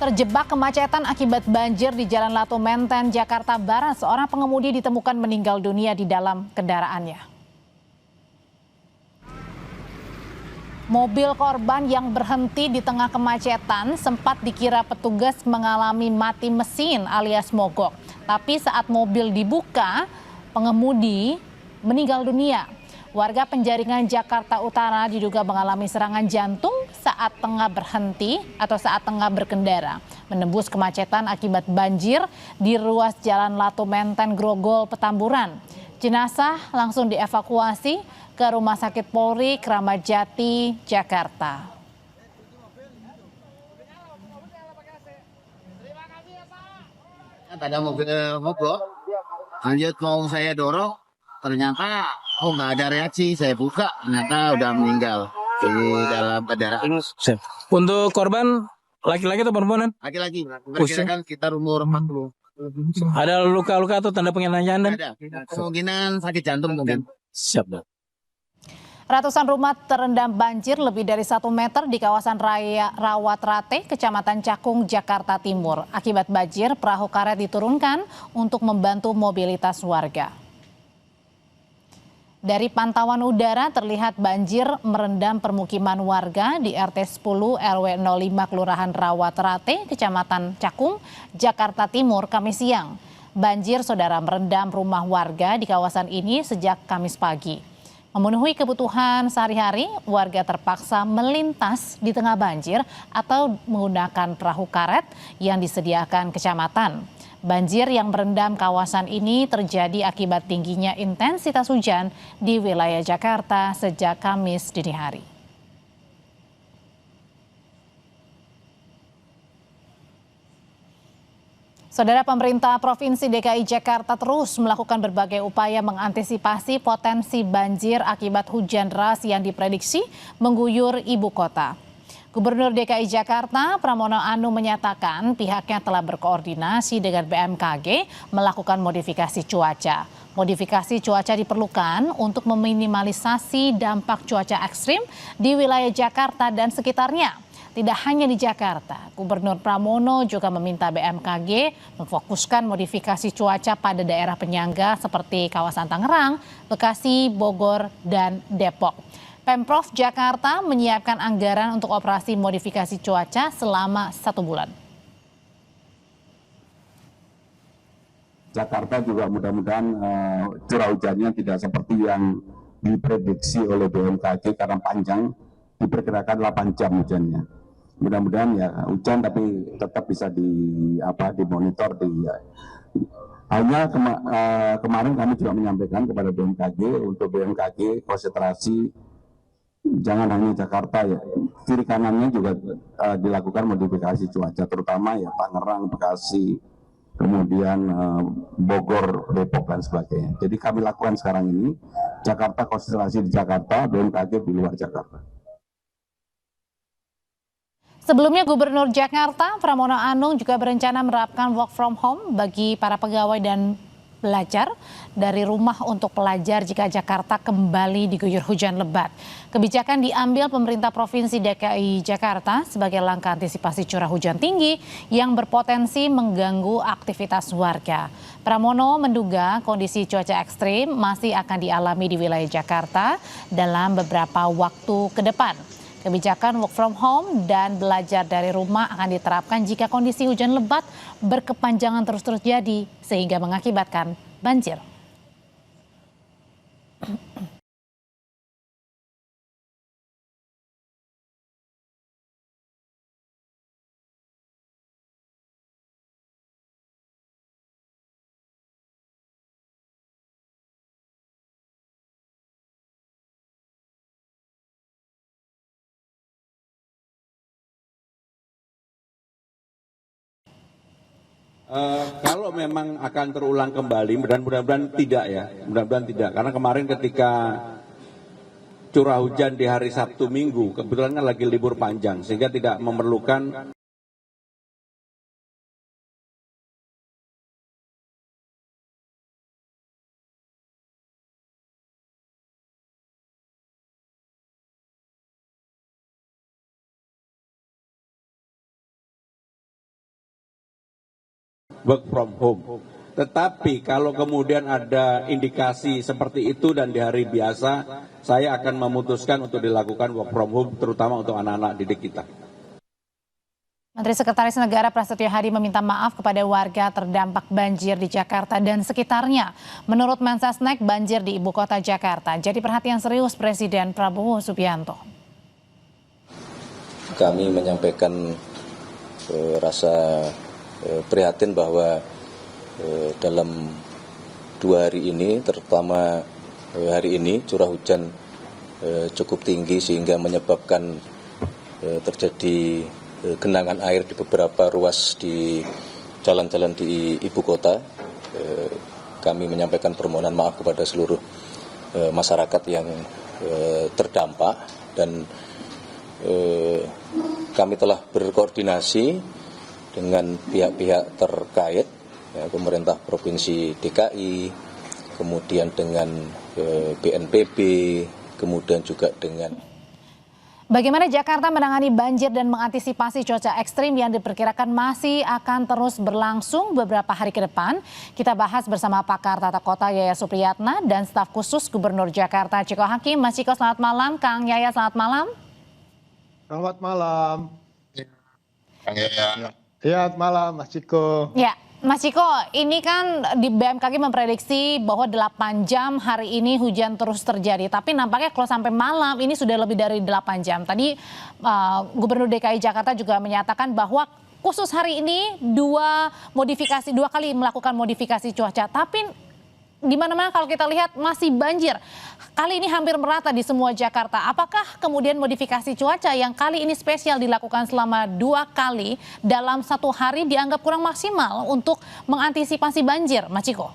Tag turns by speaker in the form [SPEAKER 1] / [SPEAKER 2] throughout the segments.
[SPEAKER 1] Terjebak kemacetan akibat banjir di Jalan Latu Menteng, Jakarta Barat, seorang pengemudi ditemukan meninggal dunia di dalam kendaraannya. Mobil korban yang berhenti di tengah kemacetan sempat dikira petugas mengalami mati mesin alias mogok. Tapi saat mobil dibuka, pengemudi meninggal dunia. Warga Penjaringan Jakarta Utara diduga mengalami serangan jantung saat tengah berhenti atau saat tengah berkendara, menembus kemacetan akibat banjir di ruas Jalan Latu Menteng, Grogol, Petamburan. Jenazah langsung dievakuasi ke Rumah Sakit Polri Kramat Jati, Jakarta.
[SPEAKER 2] Ada mobil mogok, lanjut mau saya dorong, ternyata nggak ada reaksi. Saya buka, ternyata udah meninggal di dalam kendaraan.
[SPEAKER 3] Untuk korban laki-laki atau perempuan?
[SPEAKER 2] Laki-laki, perkirakan sekitar umur 40.
[SPEAKER 3] Ada luka-luka atau tanda pengenayaan?
[SPEAKER 2] Ada, kemungkinan sakit jantung mungkin.
[SPEAKER 3] Siap.
[SPEAKER 1] Ratusan rumah terendam banjir lebih dari 1 meter di kawasan Raya Rawat Rate, Kecamatan Cakung, Jakarta Timur. Akibat banjir, perahu karet diturunkan untuk membantu mobilitas warga. Dari pantauan udara terlihat banjir merendam permukiman warga di RT 10 RW 05 Kelurahan Rawat Rate, Kecamatan Cakung, Jakarta Timur, Kamis siang. Banjir saudara merendam rumah warga di kawasan ini sejak Kamis pagi. Memenuhi kebutuhan sehari-hari, warga terpaksa melintas di tengah banjir atau menggunakan perahu karet yang disediakan kecamatan. Banjir yang merendam kawasan ini terjadi akibat tingginya intensitas hujan di wilayah Jakarta sejak Kamis dini hari. Saudara, pemerintah Provinsi DKI Jakarta terus melakukan berbagai upaya mengantisipasi potensi banjir akibat hujan deras yang diprediksi mengguyur ibu kota. Gubernur DKI Jakarta Pramono Anung menyatakan pihaknya telah berkoordinasi dengan BMKG melakukan modifikasi cuaca. Modifikasi cuaca diperlukan untuk meminimalisasi dampak cuaca ekstrim di wilayah Jakarta dan sekitarnya. Tidak hanya di Jakarta, Gubernur Pramono juga meminta BMKG memfokuskan modifikasi cuaca pada daerah penyangga seperti kawasan Tangerang, Bekasi, Bogor, dan Depok. Pemprov Jakarta menyiapkan anggaran untuk operasi modifikasi cuaca selama 1 bulan.
[SPEAKER 4] Jakarta juga mudah-mudahan curah hujannya tidak seperti yang diprediksi oleh BMKG karena panjang, diperkirakan 8 jam hujannya. Mudah-mudahan ya hujan tapi tetap bisa dimonitor. Hanya kemarin kami juga menyampaikan kepada BMKG untuk BMKG konsentrasi jangan hanya Jakarta ya, kiri kanannya juga dilakukan modifikasi cuaca, terutama ya Tangerang, Bekasi, kemudian Bogor, Depok dan sebagainya. Jadi kami lakukan sekarang ini Jakarta konsentrasi di Jakarta, BMKG di luar Jakarta.
[SPEAKER 1] Sebelumnya Gubernur Jakarta Pramono Anung juga berencana menerapkan work from home bagi para pegawai dan belajar dari rumah untuk pelajar jika Jakarta kembali diguyur hujan lebat. Kebijakan diambil pemerintah Provinsi DKI Jakarta sebagai langkah antisipasi curah hujan tinggi yang berpotensi mengganggu aktivitas warga. Pramono menduga kondisi cuaca ekstrim masih akan dialami di wilayah Jakarta dalam beberapa waktu ke depan. Kebijakan work from home dan belajar dari rumah akan diterapkan jika kondisi hujan lebat berkepanjangan terus terjadi sehingga mengakibatkan banjir.
[SPEAKER 5] Kalau memang akan terulang kembali, dan mudah-mudahan tidak ya, mudah-mudahan tidak. Karena kemarin ketika curah hujan di hari Sabtu Minggu, kebetulan kan lagi libur panjang, sehingga tidak memerlukan work from home. Tetapi kalau kemudian ada indikasi seperti itu dan di hari biasa, saya akan memutuskan untuk dilakukan work from home, terutama untuk anak-anak didik kita.
[SPEAKER 1] Menteri Sekretaris Negara Prasetyo Hadi meminta maaf kepada warga terdampak banjir di Jakarta dan sekitarnya. Menurut Mensesnek, banjir di ibu kota Jakarta jadi perhatian serius Presiden Prabowo Subianto.
[SPEAKER 6] Kami menyampaikan rasa prihatin bahwa dalam 2 hari ini, terutama hari ini, curah hujan cukup tinggi sehingga menyebabkan terjadi genangan air di beberapa ruas di jalan-jalan di ibu kota. Kami menyampaikan permohonan maaf kepada seluruh masyarakat yang terdampak dan kami telah berkoordinasi dengan pihak-pihak terkait, ya, pemerintah Provinsi DKI, kemudian dengan BNPB, kemudian juga dengan.
[SPEAKER 1] Bagaimana Jakarta menangani banjir dan mengantisipasi cuaca ekstrim yang diperkirakan masih akan terus berlangsung beberapa hari ke depan? Kita bahas bersama pakar tata kota Yaya Supriyatna dan staf khusus Gubernur Jakarta Ciko Hakim. Mas Ciko, selamat malam. Kang Yaya, selamat malam.
[SPEAKER 7] Selamat malam.
[SPEAKER 2] Kang Yaya.
[SPEAKER 7] Ya, selamat malam Mas Ciko.
[SPEAKER 1] Ya, Mas Ciko, ini kan di BMKG memprediksi bahwa 8 jam hari ini hujan terus terjadi. Tapi nampaknya kalau sampai malam ini sudah lebih dari 8 jam. Tadi Gubernur DKI Jakarta juga menyatakan bahwa khusus hari ini 2 kali melakukan modifikasi cuaca. Tapi di mana-mana kalau kita lihat masih banjir. Kali ini hampir merata di semua Jakarta. Apakah kemudian modifikasi cuaca yang kali ini spesial dilakukan selama 2 kali dalam 1 hari dianggap kurang maksimal untuk mengantisipasi banjir, Mas Ciko?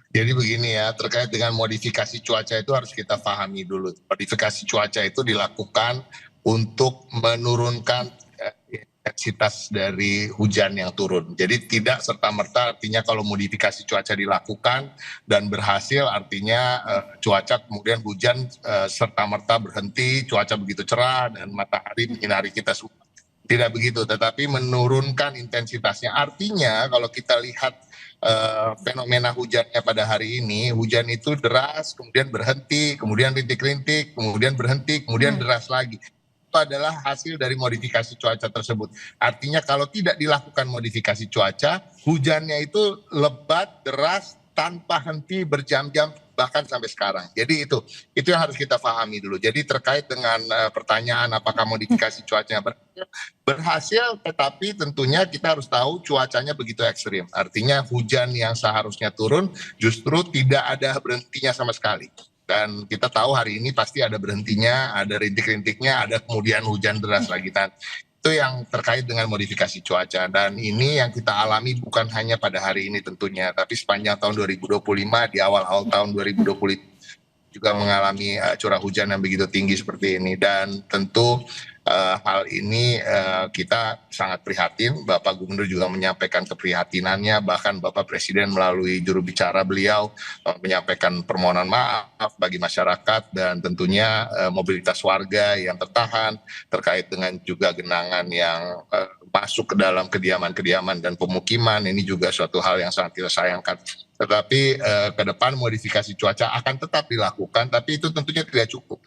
[SPEAKER 8] Jadi begini ya, terkait dengan modifikasi cuaca itu harus kita pahami dulu. Modifikasi cuaca itu dilakukan untuk menurunkan intensitas dari hujan yang turun. Jadi tidak serta-merta artinya kalau modifikasi cuaca dilakukan dan berhasil artinya cuaca kemudian hujan serta-merta berhenti, cuaca begitu cerah dan matahari menyinari kita semua. Tidak begitu, tetapi menurunkan intensitasnya. Artinya kalau kita lihat fenomena hujannya pada hari ini, hujan itu deras, kemudian berhenti, kemudian rintik-rintik, kemudian berhenti, kemudian deras lagi. Itu adalah hasil dari modifikasi cuaca tersebut. Artinya kalau tidak dilakukan modifikasi cuaca, hujannya itu lebat, deras, tanpa henti berjam-jam, bahkan sampai sekarang. Jadi itu yang harus kita pahami dulu. Jadi terkait dengan pertanyaan apakah modifikasi cuacanya berhasil, tetapi tentunya kita harus tahu cuacanya begitu ekstrim. Artinya hujan yang seharusnya turun justru tidak ada berhentinya sama sekali. Dan kita tahu hari ini pasti ada berhentinya, ada rintik-rintiknya, ada kemudian hujan deras lagi. Dan itu yang terkait dengan modifikasi cuaca. Dan ini yang kita alami bukan hanya pada hari ini tentunya, tapi sepanjang tahun 2025, di awal-awal tahun 2025 juga mengalami curah hujan yang begitu tinggi seperti ini. Dan tentu hal ini kita sangat prihatin. Bapak Gubernur juga menyampaikan keprihatinannya, bahkan Bapak Presiden melalui juru bicara beliau menyampaikan permohonan maaf bagi masyarakat dan tentunya mobilitas warga yang tertahan terkait dengan juga genangan yang masuk ke dalam kediaman-kediaman dan pemukiman. Ini juga suatu hal yang sangat kita sayangkan. Tetapi ke depan modifikasi cuaca akan tetap dilakukan, tapi itu tentunya tidak cukup.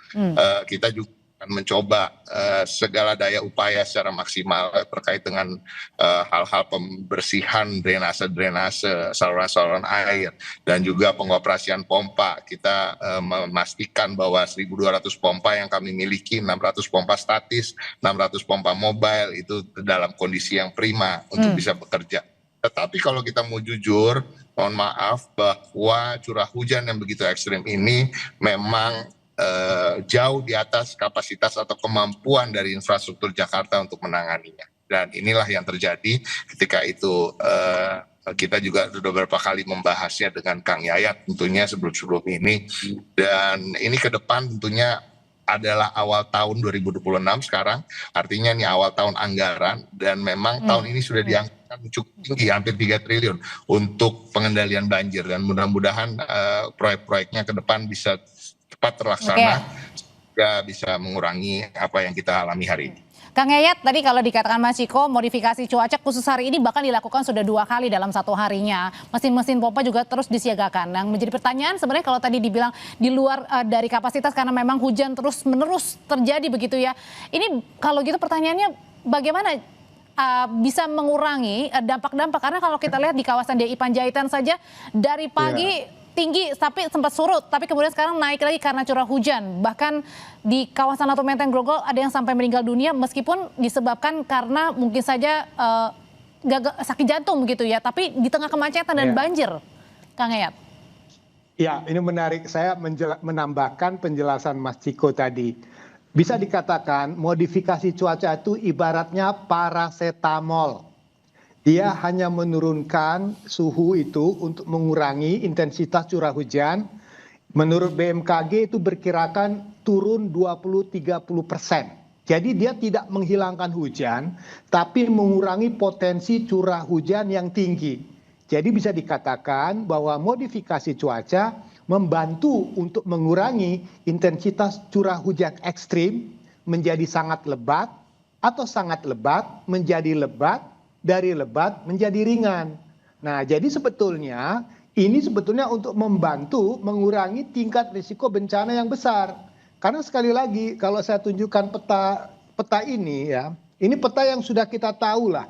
[SPEAKER 8] Kita juga akan mencoba segala daya upaya secara maksimal terkait dengan hal-hal pembersihan drainase, saluran-saluran air, dan juga pengoperasian pompa. Kita memastikan bahwa 1.200 pompa yang kami miliki, 600 pompa statis, 600 pompa mobile, itu dalam kondisi yang prima untuk bisa bekerja. Tetapi kalau kita mau jujur, mohon maaf bahwa curah hujan yang begitu ekstrim ini memang jauh di atas kapasitas atau kemampuan dari infrastruktur Jakarta untuk menanganinya. Dan inilah yang terjadi ketika itu kita juga sudah beberapa kali membahasnya dengan Kang Yayat tentunya sebelum ini. Dan ini ke depan tentunya adalah awal tahun 2026 sekarang, artinya ini awal tahun anggaran, dan memang tahun ini sudah dianggarkan cukup tinggi, hampir 3 triliun untuk pengendalian banjir, dan mudah-mudahan proyek-proyeknya ke depan bisa cepat terlaksana, juga bisa mengurangi apa yang kita alami hari ini.
[SPEAKER 1] Kang Yayat, tadi kalau dikatakan Mas Ciko, modifikasi cuaca khusus hari ini bahkan dilakukan sudah 2 kali dalam 1 harinya. Mesin-mesin pompa juga terus disiagakan. Yang menjadi pertanyaan sebenarnya kalau tadi dibilang di luar dari kapasitas karena memang hujan terus-menerus terjadi begitu ya. Ini kalau gitu pertanyaannya bagaimana bisa mengurangi dampak-dampak? Karena kalau kita lihat di kawasan DI Panjaitan saja dari pagi tinggi tapi sempat surut, tapi kemudian sekarang naik lagi karena curah hujan. Bahkan di kawasan Latu Menteng Grogol ada yang sampai meninggal dunia meskipun disebabkan karena mungkin saja sakit jantung begitu ya, tapi di tengah kemacetan dan banjir, Kang Yayat.
[SPEAKER 7] Ya, ini menarik. Saya menambahkan penjelasan Mas Ciko tadi. Bisa dikatakan modifikasi cuaca itu ibaratnya parasetamol. Dia hanya menurunkan suhu itu untuk mengurangi intensitas curah hujan. Menurut BMKG itu berkirakan turun 20-30%. Jadi dia tidak menghilangkan hujan, tapi mengurangi potensi curah hujan yang tinggi. Jadi bisa dikatakan bahwa modifikasi cuaca membantu untuk mengurangi intensitas curah hujan ekstrim menjadi sangat lebat, atau sangat lebat menjadi lebat, dari lebat menjadi ringan. Nah, jadi sebetulnya ini untuk membantu mengurangi tingkat risiko bencana yang besar. Karena sekali lagi kalau saya tunjukkan peta ini ya, ini peta yang sudah kita tahu lah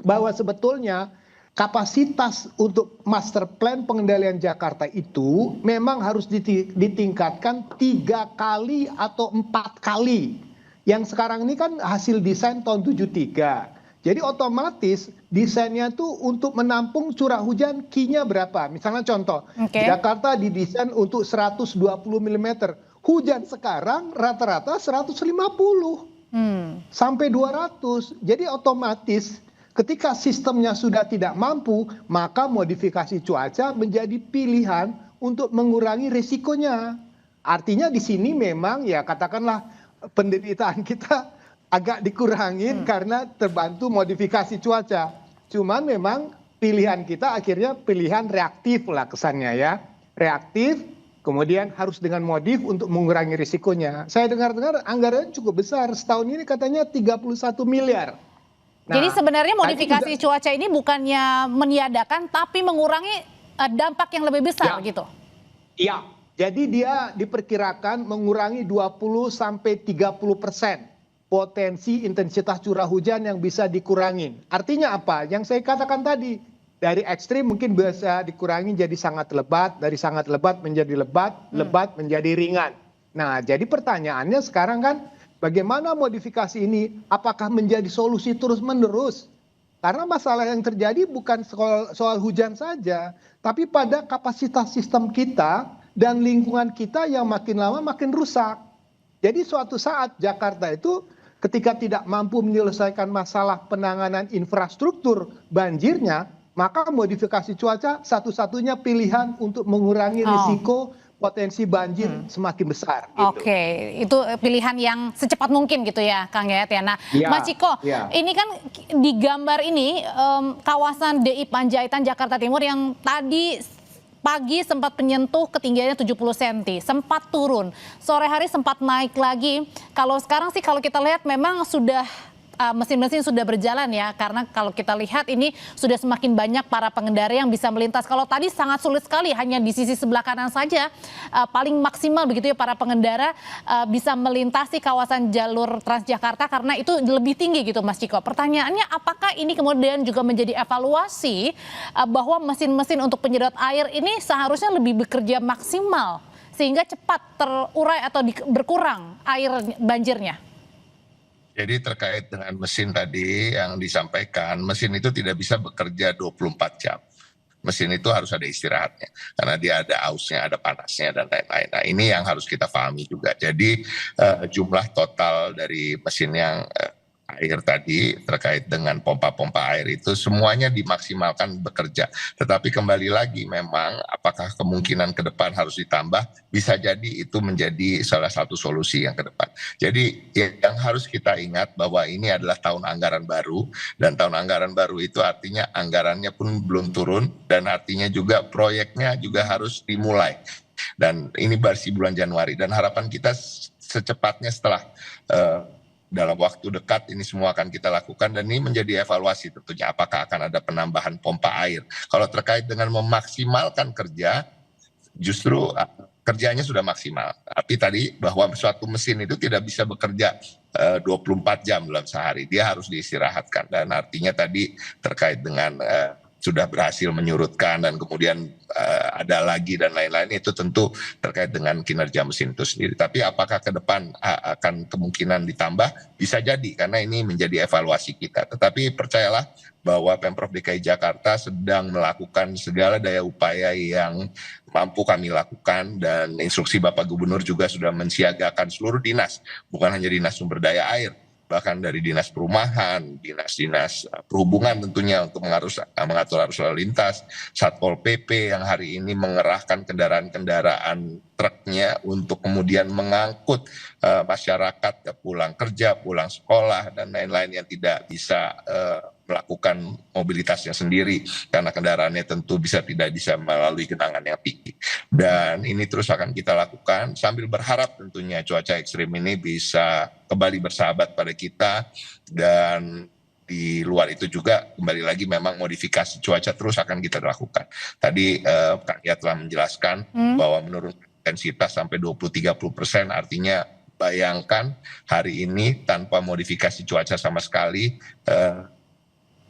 [SPEAKER 7] bahwa sebetulnya kapasitas untuk master plan pengendalian Jakarta itu memang harus ditingkatkan 3 kali atau 4 kali. Yang sekarang ini kan hasil desain tahun 73. Jadi otomatis desainnya tuh untuk menampung curah hujan Q-nya berapa. Misalnya contoh, Jakarta didesain untuk 120 mm. Hujan sekarang rata-rata 150 sampai 200. Jadi otomatis ketika sistemnya sudah tidak mampu, maka modifikasi cuaca menjadi pilihan untuk mengurangi risikonya. Artinya di sini memang ya katakanlah penderitaan kita agak dikurangin karena terbantu modifikasi cuaca. Cuman memang pilihan kita akhirnya pilihan reaktif lah kesannya ya. Reaktif, kemudian harus dengan modif untuk mengurangi risikonya. Saya dengar-dengar anggarannya cukup besar. Setahun ini katanya 31 miliar. Nah,
[SPEAKER 1] jadi sebenarnya modifikasi cuaca ini bukannya meniadakan tapi mengurangi dampak yang lebih besar gitu.
[SPEAKER 7] Iya, jadi dia diperkirakan mengurangi 20-30% potensi intensitas curah hujan yang bisa dikurangin. Artinya apa? Yang saya katakan tadi, dari ekstrim mungkin bisa dikurangi jadi sangat lebat, dari sangat lebat menjadi lebat, lebat menjadi ringan. Nah, jadi pertanyaannya sekarang kan, bagaimana modifikasi ini? Apakah menjadi solusi terus-menerus? Karena masalah yang terjadi bukan soal hujan saja, tapi pada kapasitas sistem kita dan lingkungan kita yang makin lama makin rusak. Jadi suatu saat Jakarta itu ketika tidak mampu menyelesaikan masalah penanganan infrastruktur banjirnya, maka modifikasi cuaca satu-satunya pilihan untuk mengurangi risiko potensi banjir semakin besar. Gitu.
[SPEAKER 1] Oke, itu pilihan yang secepat mungkin gitu ya, Kang Yayat ya. Nah, Mas Ciko, ini kan di gambar ini kawasan DI Panjaitan Jakarta Timur yang tadi pagi sempat menyentuh ketinggiannya 70 cm, sempat turun. Sore hari sempat naik lagi. Kalau sekarang sih kalau kita lihat memang sudah mesin-mesin sudah berjalan ya, karena kalau kita lihat ini sudah semakin banyak para pengendara yang bisa melintas. Kalau tadi sangat sulit sekali, hanya di sisi sebelah kanan saja paling maksimal begitu ya para pengendara bisa melintasi kawasan jalur Transjakarta karena itu lebih tinggi gitu Mas Ciko. Pertanyaannya apakah ini kemudian juga menjadi evaluasi bahwa mesin-mesin untuk penyedot air ini seharusnya lebih bekerja maksimal sehingga cepat terurai atau berkurang air banjirnya?
[SPEAKER 8] Jadi terkait dengan mesin tadi yang disampaikan, mesin itu tidak bisa bekerja 24 jam. Mesin itu harus ada istirahatnya, karena dia ada ausnya, ada panasnya, dan lain-lain. Nah ini yang harus kita pahami juga. Jadi jumlah total dari mesin yang air tadi terkait dengan pompa-pompa air itu semuanya dimaksimalkan bekerja. Tetapi kembali lagi memang apakah kemungkinan ke depan harus ditambah, bisa jadi itu menjadi salah satu solusi yang ke depan. Jadi yang harus kita ingat bahwa ini adalah tahun anggaran baru, dan tahun anggaran baru itu artinya anggarannya pun belum turun, dan artinya juga proyeknya juga harus dimulai. Dan ini baru bulan Januari, dan harapan kita secepatnya setelah dalam waktu dekat ini semua akan kita lakukan dan ini menjadi evaluasi tentunya apakah akan ada penambahan pompa air. Kalau terkait dengan memaksimalkan kerja, justru kerjanya sudah maksimal. Tapi tadi bahwa suatu mesin itu tidak bisa bekerja 24 jam dalam sehari, dia harus diistirahatkan dan artinya tadi terkait dengan sudah berhasil menyurutkan dan kemudian ada lagi dan lain-lain, itu tentu terkait dengan kinerja mesin itu sendiri. Tapi apakah ke depan akan kemungkinan ditambah? Bisa jadi karena ini menjadi evaluasi kita. Tetapi percayalah bahwa Pemprov DKI Jakarta sedang melakukan segala daya upaya yang mampu kami lakukan dan instruksi Bapak Gubernur juga sudah mensiagakan seluruh dinas, bukan hanya dinas sumber daya air, bahkan dari dinas perumahan, dinas-dinas perhubungan tentunya untuk mengatur arus lalu lintas, Satpol PP yang hari ini mengerahkan kendaraan-kendaraan truknya untuk kemudian mengangkut masyarakat pulang kerja, pulang sekolah, dan lain-lain yang tidak bisa melakukan mobilitasnya sendiri karena kendaraannya tentu tidak bisa melalui genangan yang tinggi. Dan ini terus akan kita lakukan sambil berharap tentunya cuaca ekstrim ini bisa kembali bersahabat pada kita, dan di luar itu juga kembali lagi memang modifikasi cuaca terus akan kita lakukan. Tadi Kak Ia telah menjelaskan bahwa menurun intensitas sampai 20-30%, artinya bayangkan hari ini tanpa modifikasi cuaca sama sekali,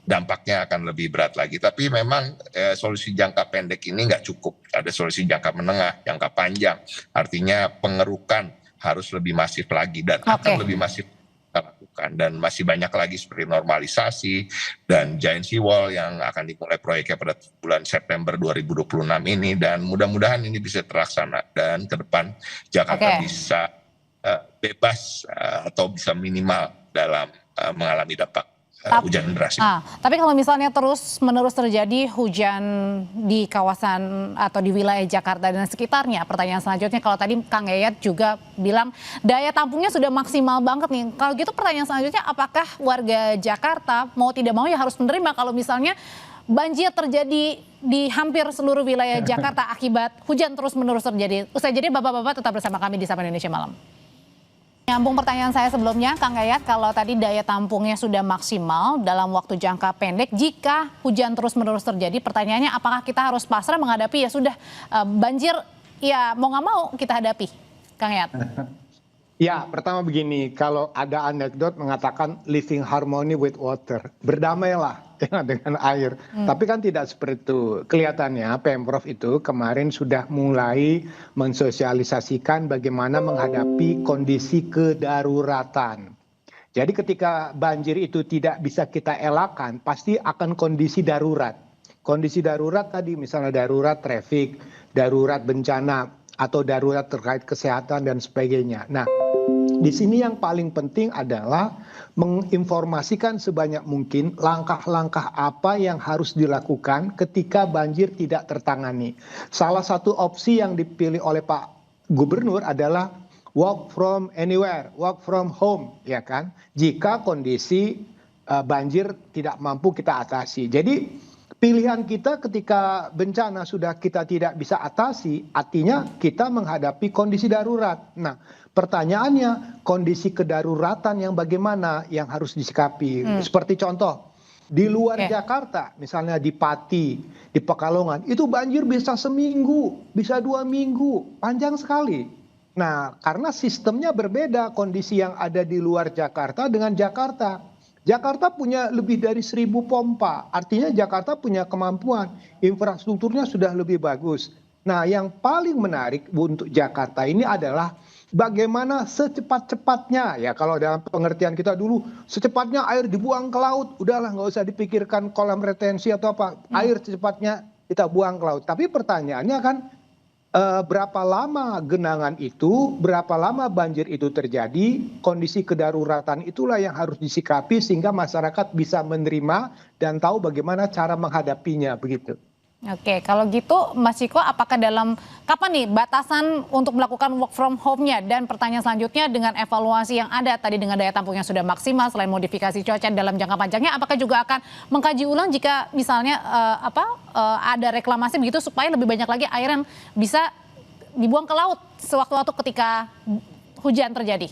[SPEAKER 8] dampaknya akan lebih berat lagi. Tapi memang solusi jangka pendek ini nggak cukup. Ada solusi jangka menengah, jangka panjang. Artinya pengerukan harus lebih masif lagi dan akan lebih masif kita lakukan. Dan masih banyak lagi seperti normalisasi dan giant seawall yang akan dimulai proyeknya pada bulan September 2026 ini. Dan mudah-mudahan ini bisa terlaksana dan ke depan Jakarta bisa bebas atau bisa minimal dalam mengalami dampak hujan deras.
[SPEAKER 1] Tapi kalau misalnya terus-menerus terjadi hujan di kawasan atau di wilayah Jakarta dan sekitarnya, pertanyaan selanjutnya, kalau tadi Kang Yayat juga bilang daya tampungnya sudah maksimal banget nih. Kalau gitu pertanyaan selanjutnya, apakah warga Jakarta mau tidak mau ya harus menerima kalau misalnya banjir terjadi di hampir seluruh wilayah Jakarta akibat hujan terus-menerus terjadi? Usai jadi bapak-bapak tetap bersama kami di Sapa Indonesia Malam. Nyambung pertanyaan saya sebelumnya, Kang Yayat, kalau tadi daya tampungnya sudah maksimal dalam waktu jangka pendek, jika hujan terus-menerus terjadi, pertanyaannya apakah kita harus pasrah menghadapi ya sudah banjir, ya mau nggak mau kita hadapi, Kang Yayat?
[SPEAKER 7] Ya, pertama begini, kalau ada anekdot mengatakan living harmony with water, berdamailah dengan air. Tapi kan tidak seperti itu. Kelihatannya Pemprov itu kemarin sudah mulai mensosialisasikan bagaimana menghadapi kondisi kedaruratan. Jadi ketika banjir itu tidak bisa kita elakkan, pasti akan kondisi darurat. Kondisi darurat tadi misalnya darurat trafik, darurat bencana, atau darurat terkait kesehatan dan sebagainya. Nah, di sini yang paling penting adalah menginformasikan sebanyak mungkin langkah-langkah apa yang harus dilakukan ketika banjir tidak tertangani. Salah satu opsi yang dipilih oleh Pak Gubernur adalah work from anywhere, work from home, ya kan? Jika kondisi banjir tidak mampu kita atasi. Jadi pilihan kita ketika bencana sudah kita tidak bisa atasi, artinya kita menghadapi kondisi darurat. Nah, pertanyaannya kondisi kedaruratan yang bagaimana yang harus disikapi. Seperti contoh, di luar Jakarta, misalnya di Pati, di Pekalongan, itu banjir bisa seminggu, bisa 2 minggu, panjang sekali. Nah, karena sistemnya berbeda kondisi yang ada di luar Jakarta dengan Jakarta. Jakarta punya lebih dari 1.000 pompa, artinya Jakarta punya kemampuan, infrastrukturnya sudah lebih bagus. Nah, yang paling menarik untuk Jakarta ini adalah bagaimana secepat-cepatnya, ya kalau dalam pengertian kita dulu, secepatnya air dibuang ke laut, udahlah nggak usah dipikirkan kolam retensi atau apa, air secepatnya kita buang ke laut. Tapi pertanyaannya kan, berapa lama genangan itu, berapa lama banjir itu terjadi, kondisi kedaruratan itulah yang harus disikapi sehingga masyarakat bisa menerima dan tahu bagaimana cara menghadapinya, begitu.
[SPEAKER 1] Oke, kalau gitu Mas Ciko, apakah kapan nih batasan untuk melakukan work from home-nya? Dan pertanyaan selanjutnya, dengan evaluasi yang ada tadi dengan daya tampung yang sudah maksimal, selain modifikasi cuaca dalam jangka panjangnya, apakah juga akan mengkaji ulang jika misalnya ada reklamasi begitu supaya lebih banyak lagi air yang bisa dibuang ke laut sewaktu-waktu ketika hujan terjadi?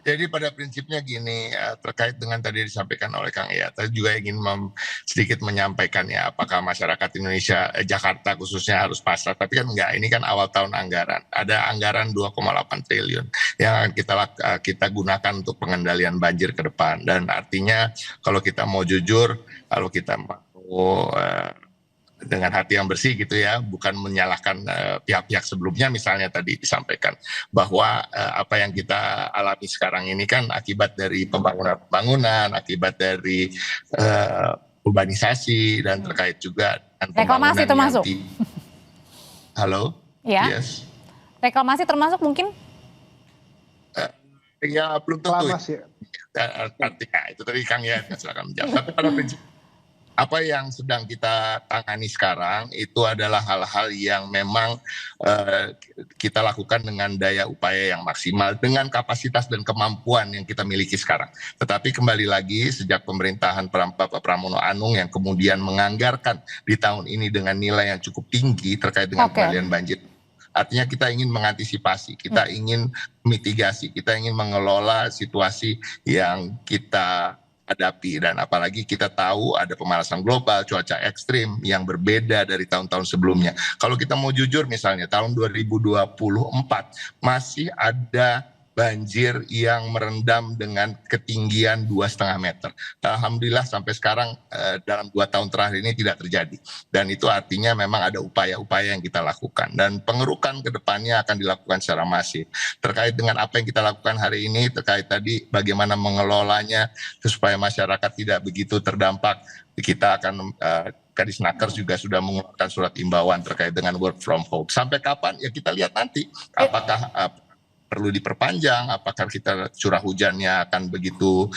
[SPEAKER 8] Jadi pada prinsipnya gini, terkait dengan tadi disampaikan oleh Kang Yayat, saya juga ingin sedikit menyampaikan ya, apakah masyarakat Indonesia, Jakarta khususnya harus pasrah, tapi kan enggak, ini kan awal tahun anggaran, ada anggaran 2,8 triliun yang akan kita gunakan untuk pengendalian banjir ke depan, dan artinya kalau kita mau jujur, kalau kita mau dengan hati yang bersih gitu ya, bukan menyalahkan pihak-pihak sebelumnya, misalnya tadi disampaikan bahwa apa yang kita alami sekarang ini kan akibat dari pembangunan, akibat dari urbanisasi, dan terkait juga dengan pembangunan
[SPEAKER 1] Reklamasi termasuk.
[SPEAKER 8] Halo?
[SPEAKER 1] Ya.
[SPEAKER 8] Yes.
[SPEAKER 1] Reklamasi termasuk mungkin?
[SPEAKER 8] Ya belum tentu.
[SPEAKER 7] Reklamasi.
[SPEAKER 8] Artinya itu tadi Kang ya, silakan menjawab. Tapi pada prinsip apa yang sedang kita tangani sekarang itu adalah hal-hal yang memang kita lakukan dengan daya upaya yang maksimal, dengan kapasitas dan kemampuan yang kita miliki sekarang. Tetapi kembali lagi, sejak pemerintahan Bapak Pramono Anung yang kemudian menganggarkan di tahun ini dengan nilai yang cukup tinggi terkait dengan pengendalian banjir, artinya kita ingin mengantisipasi, kita ingin mitigasi, kita ingin mengelola situasi yang kita hadapi, dan apalagi kita tahu ada pemanasan global, cuaca ekstrim yang berbeda dari tahun-tahun sebelumnya. Kalau kita mau jujur, misalnya tahun 2024 masih ada banjir yang merendam dengan ketinggian 2,5 meter. Alhamdulillah sampai sekarang dalam 2 tahun terakhir ini tidak terjadi. Dan itu artinya memang ada upaya-upaya yang kita lakukan. Dan pengerukan ke depannya akan dilakukan secara masif. Terkait dengan apa yang kita lakukan hari ini, terkait tadi bagaimana mengelolanya supaya masyarakat tidak begitu terdampak, kita akan Kadisnaker juga sudah mengeluarkan surat imbauan terkait dengan work from home. Sampai kapan? Ya kita lihat nanti. Apakah perlu diperpanjang, apakah kita curah hujannya akan begitu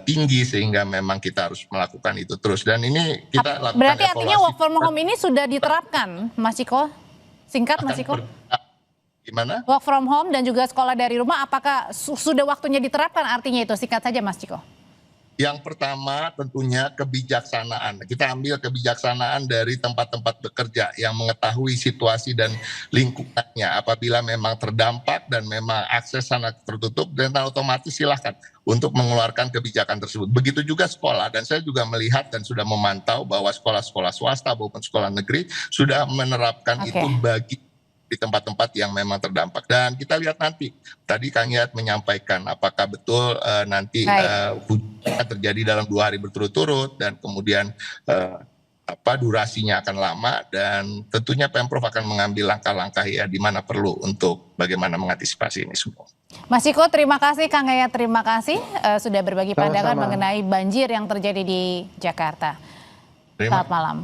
[SPEAKER 8] tinggi sehingga memang kita harus melakukan itu terus. Dan ini kita lakukan
[SPEAKER 1] berarti
[SPEAKER 8] evaluasi.
[SPEAKER 1] artinya work from home ini sudah diterapkan, Mas Ciko? Singkat, Mas Ciko.
[SPEAKER 8] Gimana?
[SPEAKER 1] Work from home dan juga sekolah dari rumah, apakah sudah waktunya diterapkan artinya itu? Singkat saja, Mas Ciko.
[SPEAKER 8] Yang pertama tentunya kebijaksanaan. Kita ambil kebijaksanaan dari tempat-tempat bekerja yang mengetahui situasi dan lingkungannya. Apabila memang terdampak dan memang akses sana tertutup, dan otomatis silahkan untuk mengeluarkan kebijakan tersebut. Begitu juga sekolah, dan saya juga melihat dan sudah memantau bahwa sekolah-sekolah swasta maupun sekolah negeri sudah menerapkan itu bagi di tempat-tempat yang memang terdampak. Dan kita lihat nanti, tadi Kang Yayat menyampaikan apakah betul nanti hujan terjadi dalam 2 hari berturut-turut, dan kemudian durasinya akan lama, dan tentunya Pemprov akan mengambil langkah-langkah ya di mana perlu untuk bagaimana mengantisipasi ini semua.
[SPEAKER 1] Mas Ciko, terima kasih. Kang Yayat, terima kasih sudah berbagi pandangan
[SPEAKER 7] Sama-sama.
[SPEAKER 1] mengenai banjir yang terjadi di Jakarta. Selamat malam.